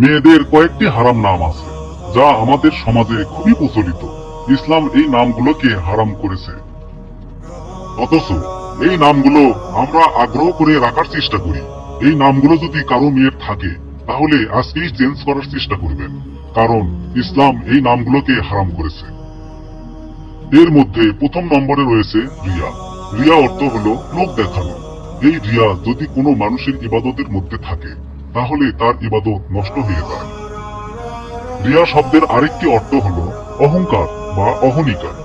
মেয়েদের কয়েকটি হারাম নাম আছে যা আমাদের সমাজে খুবই প্রচলিত। ইসলাম এই নামগুলোকে হারাম করেছে, অথচ এই নামগুলো আমরা আগ্রহ করে রাখার চেষ্টা করি। এই নামগুলো যদি কারো মেয়ের থাকে তাহলে আজকেই চেঞ্জ করার চেষ্টা করবেন, কারণ ইসলাম এই নামগুলোকে হারাম করেছে। এর মধ্যে প্রথম নম্বরে রয়েছে রিয়া। রিয়া অর্থ হলো লোক দেখানো। এই রিয়া যদি কোনো মানুষের ইবাদতের মধ্যে থাকে তাহলে তার ইবাদত নষ্ট হয়ে যায়। রিয়া শব্দের আরেকটি অর্থ হলো অহংকার বা অহনিকার।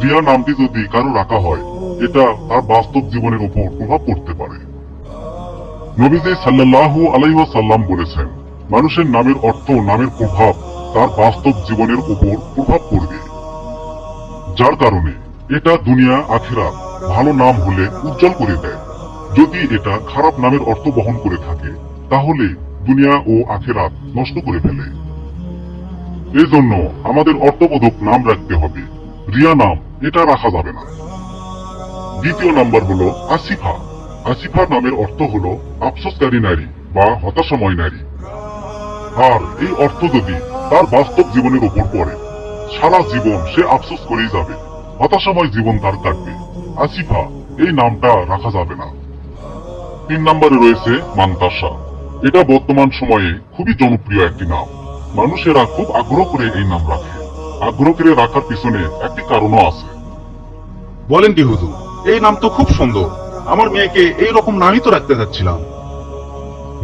রিয়া নামটি যদি কারো রাখা হয় এটা তার বাস্তব জীবনের উপর প্রভাব পড়তে পারে। নবীজি সাল্লাল্লাহু আলাইহি ওয়াসাল্লাম বলেছেন, মানুষের নামের অর্থ নামের প্রভাব তার বাস্তব জীবনের উপর প্রভাব পড়বে, যার কারণে এটা দুনিয়া আখিরাত ভালো নাম হলে উজ্জ্বল করে দেয়। যদি এটা খারাপ নামের অর্থ বহন করে থাকে তাহলে দুনিয়া ও আখিরাত নষ্ট করে ফেলে। এজন্য আমাদের অর্থবোধক নাম রাখতে হবে। রিয়া নাম এটা রাখা যাবে না। দ্বিতীয় নাম্বার হলো আসিফা। আসিফা নামের অর্থ হলো আফসোসকারী নারী বা হতাশাময় নারী। আর এই অর্থ যদি তার বাস্তব জীবনের উপর পড়ে, সারা জীবন সে আফসোস করেই যাবে, হতাশাময় জীবন তার কাটবে। আসিফা এই নামটা রাখা যাবে না। 3 নম্বরে রয়েছে মান্তাসা। এটা বর্তমান সময়ে খুবই জনপ্রিয় একটি নাম। মানুষেরা খুব আগ্রহ করে এই নাম রাখে। আগ্রহ করে রাখার পিছনে একটি কারণও আছে। বলেন কি হুজুর, এই নাম তো খুব সুন্দর। আমার মেয়েকে এই রকম নামই তো রাখতে যাচ্ছিলাম।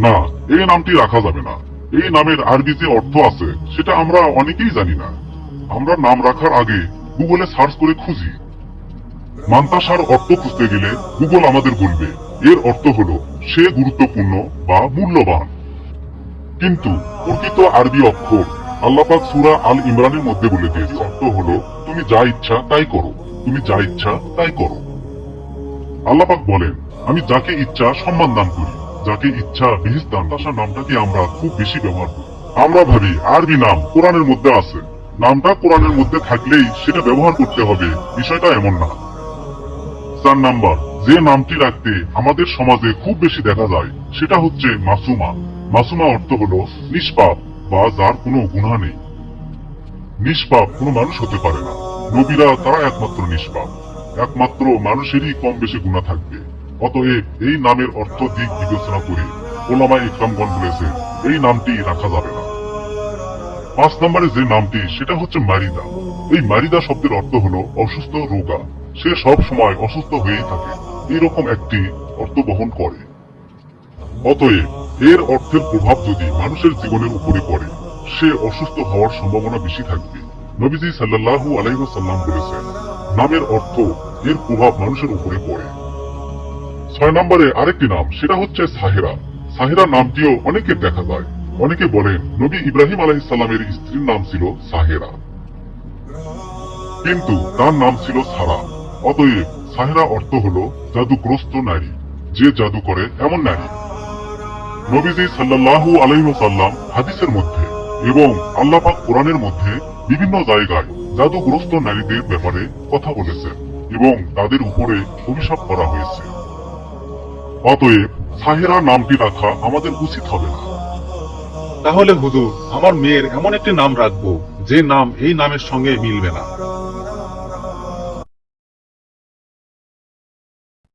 না, এই নামটি রাখা যাবে না। এই নামের আরবি যে অর্থ আছে সেটা আমরা অনেকেই জানি না। আমরা নাম রাখার আগে গুগলে সার্চ করে খুঁজি। মান্তাসার অর্থ খুঁজতে গেলে গুগল আমাদের বলবে এর অর্থ হলো সে গুরুত্বপূর্ণ বা মূল্যবান। কিন্তু প্রকৃত আরবি অক্ষর আল্লাহ পাক সূরা আল ইমরানের মধ্যে বলে দিয়েছে, অর্থ হলো তুমি যা ইচ্ছা তাই করো, তুমি যা ইচ্ছা তাই করো। আল্লাহ পাক বলেন, আমি যাকে ইচ্ছা সম্মান দান করি, যাকে ইচ্ছা বেহেশত দান। মান্তাসা নামটাকে আমরা খুব বেশি ব্যবহার করি। আমরা ভাবি আরবি নাম কোরআনের মধ্যে আছে, নামটা কোরআনের মধ্যে থাকলেই সেটা ব্যবহার করতে হবে, বিষয়টা এমন না। 4 নাম্বার যে নামটি রাখতে আমাদের সমাজে খুব বেশি দেখা যায় সেটা হচ্ছে মাসুমা। মাসুমা অর্থ হলো নিষ্পাপ বা যার কোনো গুনাহ নেই। নিষ্পাপ কোনো মানুষ হতে পারে না। নবীরা তারা একমাত্র নিষ্পাপ। একমাত্র মানুষেরই কম বেশি গুনাহ থাকবে। অতএব এই নামের অর্থ দিক বিবেচনা করে ওলামায়ে ইকরামগণ বলেছেন এই নামটি রাখা যাবে না। 5 নম্বরে যে নামটি সেটা হচ্ছে মারিদা। এই মারিদা শব্দের অর্থ হলো অসুস্থ, রোগা। সে সব সময় অসুস্থ হয়েই থাকে, এরকম একটি অর্থ বহন করে। অতএব এর অর্থের প্রভাব যদি মানুষের জীবনের উপরে পড়ে সে অসুস্থ হওয়ার সম্ভাবনা বেশি থাকবে। নবীজি সাল্লাল্লাহু আলাইহি ওয়াসাল্লাম বলেছেন, নামের অর্থ এর প্রভাব মানুষের উপরে পড়ে। 6 নম্বরে আরেকটি নাম সেটা হচ্ছে সাহেরা। সাহেরা নামটিও অনেকের দেখা যায়। অনেকে বলেন নবী ইব্রাহিম আলাইহিস সালামের স্ত্রীর নাম ছিল সাহেরা, কিন্তু তার নাম ছিল সারা। অতএব সাহেরা অর্থ হলো জাদুগ্রস্ত নারী, যে জাদু করে এমন নারী। নবীজি সাল্লাল্লাহু আলাইহি ওয়াসাল্লাম হাদিসের মধ্যে এবং আল্লাহ পাক কোরআনের মধ্যে বিভিন্ন জায়গায় জাদুগ্রস্ত নারীদের ব্যাপারে কথা বলেছেন এবং তাদের উপরে অভিশাপ করা হয়েছে। অতএব সাহেরা নামটি রাখা আমাদের উচিত হবে না। তাহলে হুজুর, আমার মেয়ের এমন একটি নাম রাখবো যে নাম এই নামের সঙ্গে মিলবে না।